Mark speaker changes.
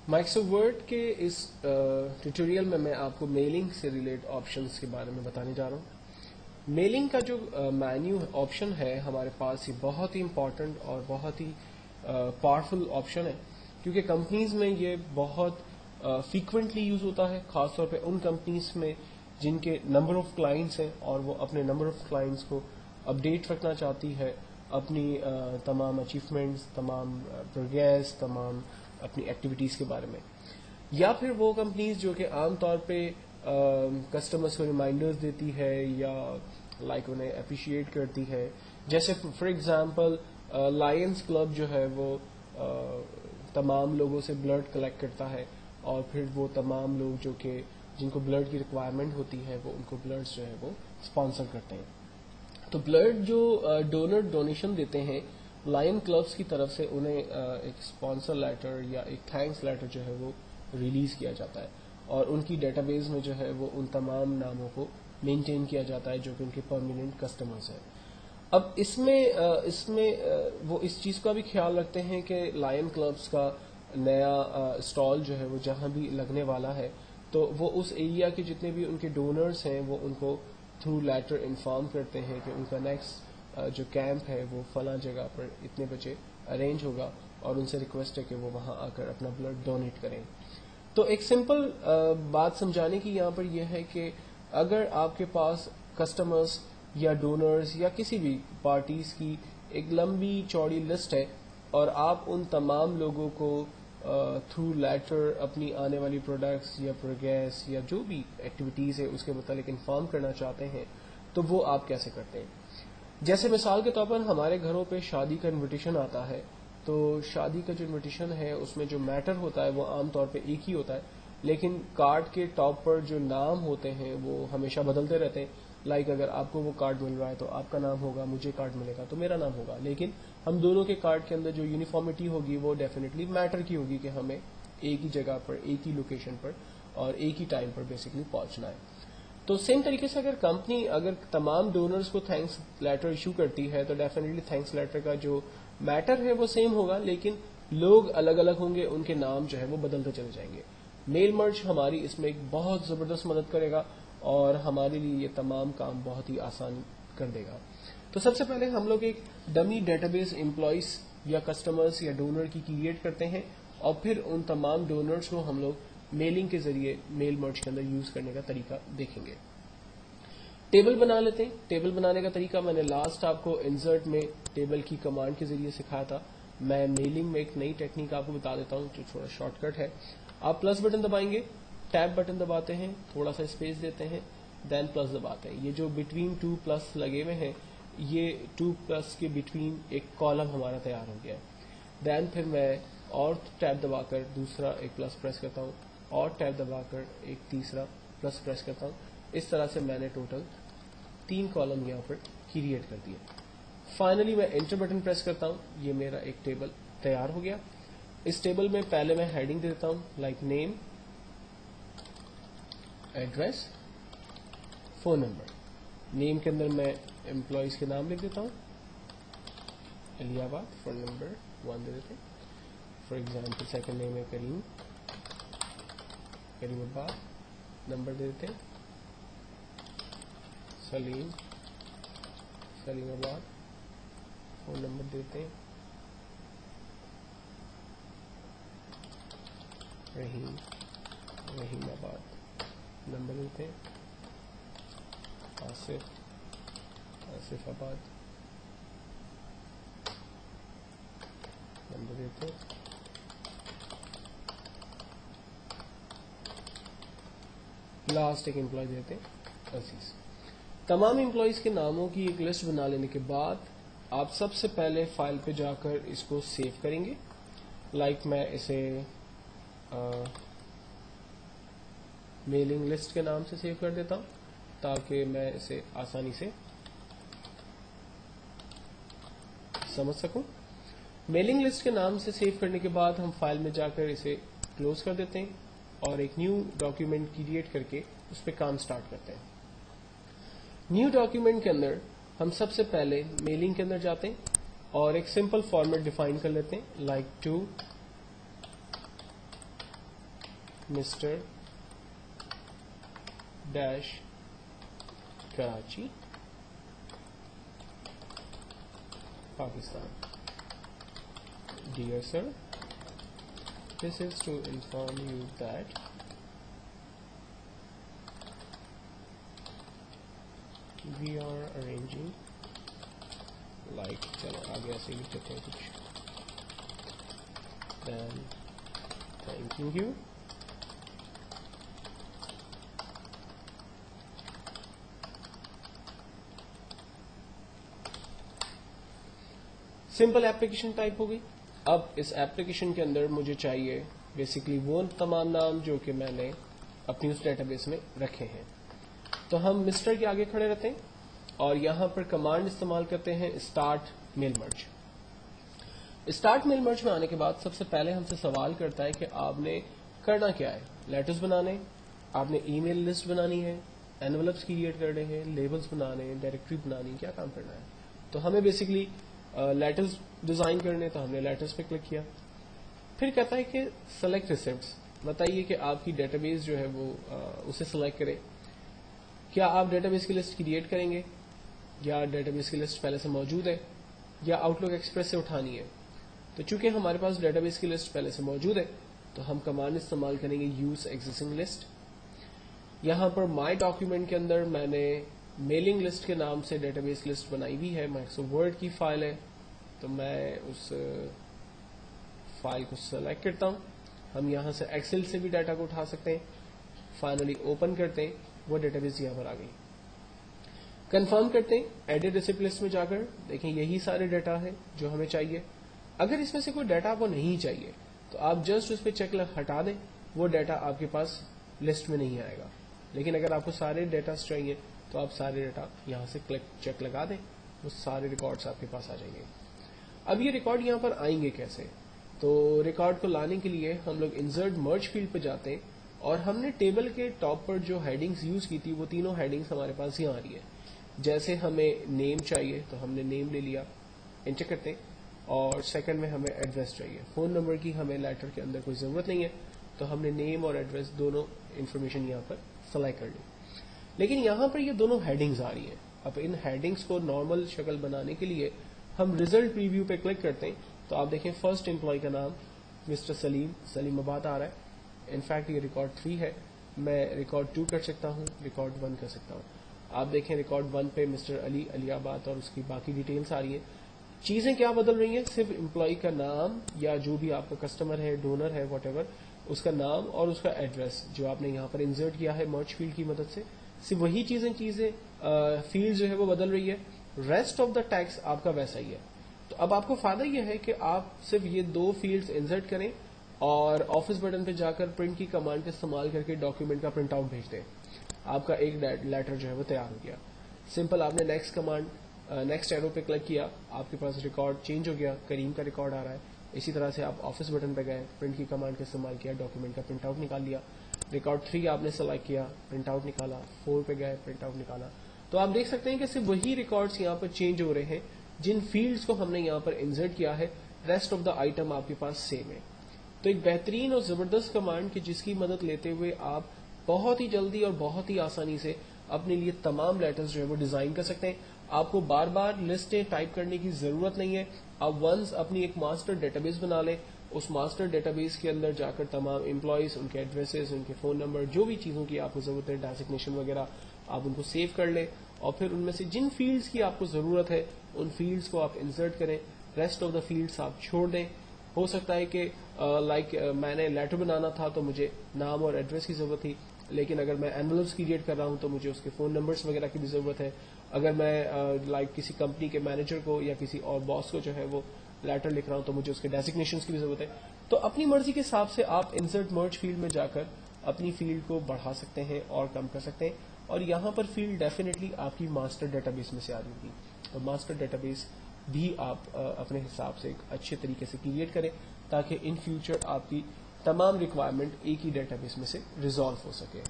Speaker 1: Microsoft word کے اس tutorial میں آپ کو میلنگ سے ریلیٹ آپشنس کے بارے میں بتانے جا رہا ہوں. میلنگ کا جو مینیو آپشن ہے ہمارے پاس، یہ بہت ہی امپورٹنٹ اور بہت ہی پاورفل آپشن ہے، کیونکہ کمپنیز میں یہ بہت فریکوینٹلی یوز ہوتا ہے، خاص طور پہ ان کمپنیز میں جن کے نمبر آف کلائنٹس ہیں اور وہ اپنے نمبر آف کلائنٹس کو اپڈیٹ رکھنا چاہتی ہے، اپنی تمام اچیومنٹس، تمام پروگریس، تمام اپنی ایکٹیویٹیز کے بارے میں. یا پھر وہ کمپنیز جو کہ عام طور پہ کسٹمرز کو ریمائنڈرز دیتی ہے یا انہیں اپریشیٹ کرتی ہے، جیسے فار ایگزامپل لائنز کلب جو ہے وہ تمام لوگوں سے بلڈ کلیکٹ کرتا ہے، اور پھر وہ تمام لوگ جو کہ جن کو بلڈ کی ریکوائرمنٹ ہوتی ہے وہ ان کو بلڈز جو ہے وہ اسپانسر کرتے ہیں. تو بلڈ جو ڈونر ڈونیشن دیتے ہیں لائن کلبس کی طرف سے، انہیں ایک اسپانسر لیٹر یا ایک تھینکس لیٹر جو ہے وہ ریلیز کیا جاتا ہے، اور ان کی ڈیٹا بیس میں جو ہے وہ ان تمام ناموں کو مینٹین کیا جاتا ہے جو کہ ان کے پرماننٹ کسٹمرز ہیں. اب اس میں وہ اس چیز کا بھی خیال رکھتے ہیں کہ لائن کلبس کا نیا اسٹال جو ہے وہ جہاں بھی لگنے والا ہے تو وہ اس ایریا کے جتنے بھی ان کے ڈونرز ہیں وہ ان کو تھرو لیٹر انفارم کرتے ہیں کہ ان کا نیکسٹ جو کیمپ ہے وہ فلاں جگہ پر اتنے بجے ارینج ہوگا، اور ان سے ریکویسٹ ہے کہ وہ وہاں آ کر اپنا بلڈ ڈونیٹ کریں. تو ایک سمپل بات سمجھانے کی یہاں پر یہ ہے کہ اگر آپ کے پاس کسٹمرز یا ڈونرز یا کسی بھی پارٹیز کی ایک لمبی چوڑی لسٹ ہے، اور آپ ان تمام لوگوں کو تھرو لیٹر اپنی آنے والی پروڈکٹس یا پروگریس یا جو بھی ایکٹیویٹیز ہے اس کے متعلق انفارم کرنا چاہتے ہیں، تو وہ آپ کیسے کرتے ہیں؟ جیسے مثال کے طور پر ہمارے گھروں پہ شادی کا انویٹیشن آتا ہے، تو شادی کا جو انویٹیشن ہے اس میں جو میٹر ہوتا ہے وہ عام طور پہ ایک ہی ہوتا ہے، لیکن کارڈ کے ٹاپ پر جو نام ہوتے ہیں وہ ہمیشہ بدلتے رہتے ہیں. اگر آپ کو وہ کارڈ مل رہا ہے تو آپ کا نام ہوگا، مجھے کارڈ ملے گا تو میرا نام ہوگا، لیکن ہم دونوں کے کارڈ کے اندر جو یونیفارمٹی ہوگی وہ ڈیفینیٹلی میٹر کی ہوگی کہ ہمیں ایک ہی جگہ پر، ایک ہی لوکیشن پر اور ایک ہی ٹائم پر بیسیکلی پہنچنا ہے. تو سیم طریقے سے اگر کمپنی اگر تمام ڈونرز کو تھینکس لیٹر ایشو کرتی ہے تو ڈیفینیٹلی تھینکس لیٹر کا جو میٹر ہے وہ سیم ہوگا، لیکن لوگ الگ الگ ہوں گے، ان کے نام جو ہے وہ بدلتے چلے جائیں گے. میل مرج ہماری اس میں ایک بہت زبردست مدد کرے گا اور ہمارے لیے یہ تمام کام بہت ہی آسان کر دے گا. تو سب سے پہلے ہم لوگ ایک ڈمی ڈیٹا بیس امپلائیز یا کسٹمرز یا ڈونر کی کریٹ کرتے ہیں، اور پھر ان تمام ڈونرز کو ہم لوگ میلنگ کے ذریعے میل مرج کے اندر یوز کرنے کا طریقہ دیکھیں گے. ٹیبل بنا لیتے ہیں. ٹیبل بنانے کا طریقہ میں نے لاسٹ آپ کو انسرٹ میں ٹیبل کی کمانڈ کے ذریعے سکھایا تھا. میں میلنگ میں ایک نئی ٹیکنیک آپ کو بتا دیتا ہوں جو تھوڑا شارٹ کٹ ہے. آپ پلس بٹن دبائیں گے، ٹیب بٹن دباتے ہیں، تھوڑا سا اسپیس دیتے ہیں، دین پلس دباتے ہیں. یہ جو بٹوین 2 پلس لگے ہوئے ہیں، یہ 2 پلس کے بٹوین ایک کالم ہمارا تیار ہو گیا ہے. دین پھر میں اور ٹیب دبا کر دوسرا ایک پلس پریس کرتا ہوں، اور ٹیب دبا کر ایک تیسرا پلس پریس کرتا ہوں. اس طرح سے میں نے ٹوٹل 3 کالم یہاں پر کریٹ کر دیا. فائنلی میں انٹر بٹن پریس کرتا ہوں، یہ میرا ایک ٹیبل تیار ہو گیا. اس ٹیبل میں پہلے میں ہیڈنگ دے دیتا ہوں لائک نیم، ایڈریس، فون نمبر. نیم کے اندر میں امپلائیز کے نام لکھ دیتا ہوں، علی آباد. فون نمبر 1 دے دیتے ہیں. فار ایگزامپل سیکنڈ نیم ہے کریم، کریم آباد. نمبر دے دیتے ہیں سلیم، سلیم آباد. فون نمبر دیتے ہیں رحیم، رحیم آباد. نمبر دیتے ہیں آصف، آصف آباد. نمبر دیتے ہیں لاسٹ ایک امپلائی دیتے ہیں عزیز. تمام امپلائیز کے ناموں کی ایک لسٹ بنا لینے کے بعد آپ سب سے پہلے فائل پہ جا کر اس کو سیو کریں گے. میں اسے میلنگ لسٹ کے نام سے سیو کر دیتا ہوں تاکہ میں اسے آسانی سے سمجھ سکوں. میلنگ لسٹ کے نام سے سیو کرنے کے بعد ہم فائل میں جا کر اسے کلوز کر دیتے ہیں اور ایک نیو ڈاکیومنٹ کریٹ کر کے اس پہ کام سٹارٹ کرتے ہیں. نیو ڈاکیومنٹ کے اندر ہم سب سے پہلے میلنگ کے اندر جاتے ہیں اور ایک سمپل فارمیٹ ڈیفائن کر لیتے ہیں like to mister dash Karachi Pakistan. Dear sir, this is to inform you that we are arranging, like चलो आगे ऐसे लिख देते हैं कुछ, then thanking you simple application type हो गई. अब इस एप्लीकेशन के अंदर मुझे चाहिए बेसिकली वो तमाम नाम जो कि मैंने अपनी उस डेटाबेस में रखे हैं. तो हम मिस्टर के आगे खड़े रहते हैं और यहां पर कमांड इस्तेमाल करते हैं start mail merge. Start mail merge में आने के बाद सबसे पहले हमसे सवाल करता है कि आपने करना क्या है. लेटर्स बनाने, आपने ईमेल लिस्ट बनानी है, एनवलप्स क्रिएट करने हैं, लेबल्स बनाने हैं, डायरेक्टरी बनानी, क्या काम करना है. तो हमें बेसिकली लेटर्स डिजाइन करने, तो हमने लेटर्स पे क्लिक किया. फिर कहता है कि सेलेक्ट रिसिप्ट्स, बताइए कि आपकी डेटाबेस जो है वो उसे सिलेक्ट करे. क्या आप डेटाबेस की लिस्ट क्रिएट करेंगे या डेटाबेस की लिस्ट पहले से मौजूद है या आउटलुक एक्सप्रेस से उठानी है. तो चूंकि हमारे पास डेटाबेस की लिस्ट पहले से मौजूद है तो हम कमांड इस्तेमाल करेंगे यूज एग्जिस्टिंग लिस्ट. यहां पर माई डॉक्यूमेंट के अंदर मैंने मेलिंग लिस्ट के नाम से डेटाबेस लिस्ट बनाई हुई है. माइक्रोसॉफ्ट वर्ड की फाइल है तो मैं उस फाइल को सेलेक्ट करता हूं. हम यहां से एक्सेल से भी डाटा को उठा सकते हैं. फाइनली ओपन करते हैं, वो डेटाबेस यहां पर आ गई. कंफर्म करते हैं, एडिट रिसिप्ट लिस्ट में जाकर देखें यही सारे डाटा है जो हमें चाहिए. अगर इसमें से कोई डाटा आपको नहीं चाहिए तो आप जस्ट उस पर चेक हटा दें, वो डाटा आपके पास लिस्ट में नहीं आएगा. लेकिन अगर आपको सारे डाटा चाहिए तो आप सारे डाटा यहां से क्लिक चेक लगा दें, वो सारे रिकॉर्ड्स आपके पास आ जाएंगे. अब ये रिकॉर्ड यहां पर आएंगे कैसे. तो रिकॉर्ड को लाने के लिए हम लोग इंसर्ट मर्ज फील्ड पे जाते हैं और हमने टेबल के टॉप पर जो हेडिंग्स यूज की थी वो तीनों हेडिंग्स हमारे पास यहां आ रही है. जैसे हमें नेम चाहिए तो हमने नेम ले लिया, एंटर करते हैं. और सेकंड में हमें एड्रेस चाहिए. फोन नंबर की हमें लेटर के अंदर कोई जरूरत नहीं है तो हमने नेम और एड्रेस दोनों इन्फॉर्मेशन यहां पर सेलेक्ट कर ली. लेकिन यहां पर ये दोनों हेडिंग्स आ रही हैं. अब इन हेडिंग्स को नॉर्मल शक्ल बनाने के लिए हम रिजल्ट प्रीव्यू पे क्लिक करते हैं तो आप देखें फर्स्ट एम्प्लॉय का नाम मिस्टर सलीमाबाद आ रहा है. इनफैक्ट ये रिकॉर्ड 3 है. मैं रिकॉर्ड 2 कर सकता हूँ, रिकॉर्ड 1 कर सकता हूँ. आप देखें रिकॉर्ड 1 पे मिस्टर अलियाबाद और उसकी बाकी डिटेल्स आ रही है. चीजें क्या बदल रही हैं, सिर्फ एम्प्लॉय का नाम या जो भी आपका कस्टमर है, डोनर है, वॉटएवर, उसका नाम और उसका एड्रेस जो आपने यहाँ पर इंसर्ट किया है मर्ज फील्ड की मदद से, सिर्फ वही चीजें फील्ड जो है वो बदल रही है. रेस्ट ऑफ द टैक्स आपका वैसा ही है. तो अब आपको फायदा यह है कि आप सिर्फ ये 2 फील्ड्स इंसर्ट करें और ऑफिस बटन पे जाकर प्रिंट की कमांड का इस्तेमाल करके डॉक्यूमेंट का प्रिंट आउट भेज दें. आपका एक लेटर जो है वो तैयार हो गया. सिंपल आपने नेक्स्ट एरो पे क्लिक किया, आपके पास रिकॉर्ड चेंज हो गया, करीम का रिकॉर्ड आ रहा है. इसी तरह से आप ऑफिस बटन पे गए, प्रिंट की कमांड का इस्तेमाल किया, डॉक्यूमेंट का प्रिंट आउट निकाल लिया. रिकॉर्ड 3 आपने सेलेक्ट किया, प्रिंट आउट निकाला. 4 पे गए, प्रिंट आउट निकाला. तो आप देख सकते हैं कि सिर्फ वही रिकॉर्ड्स यहाँ पर चेंज हो रहे हैं जिन फील्ड्स को हमने यहाँ पर इंसर्ट किया है. रेस्ट ऑफ द आइटम आपके पास सेम है. तो एक बेहतरीन और जबरदस्त कमांड की जिसकी मदद लेते हुए आप बहुत ही जल्दी और बहुत ही आसानी से अपने लिए तमाम लेटर्स जो है वो डिजाइन कर सकते हैं. आपको बार बार लिस्टें टाइप करने की जरूरत नहीं है. आप वंस अपनी एक मास्टर डेटाबेस बना लें, उस मास्टर डेटाबेस के अंदर जाकर तमाम एम्प्लॉयज, उनके एड्रेसेस, उनके फोन नंबर, जो भी चीजों की आपको जरूरत है, डेजिग्नेशन वगैरह, आप उनको सेव कर लें और फिर उनमें से जिन फील्ड्स की आपको जरूरत है उन फील्ड्स को आप इंसर्ट करें. रेस्ट ऑफ द फील्ड्स आप छोड़ दें. हो सकता है कि मैंने लेटर बनाना था तो मुझे नाम और एड्रेस की जरूरत थी, लेकिन अगर मैं एनवलप्स क्रिएट कर रहा हूं तो मुझे उसके फोन नंबर्स वगैरह की भी जरूरत है. अगर मैं किसी कंपनी के मैनेजर को या किसी और बॉस को जो है वो लेटर लिख रहा हूं तो मुझे उसके डेजिग्नेशन की भी जरूरत है. तो अपनी मर्जी के हिसाब से आप इंसर्ट मर्ज फील्ड में जाकर अपनी फील्ड को बढ़ा सकते हैं और कम कर सकते हैं. और यहाँ पर फील्ड डेफिनेटली आपकी मास्टर डेटाबेस में से आ रही होगी. और मास्टर डेटाबेस भी आप अपने हिसाब से एक अच्छे तरीके से क्रिएट करें ताकि इन फ्यूचर आपकी तमाम रिक्वायरमेंट एक ही डेटाबेस में से रिजॉल्व हो सके.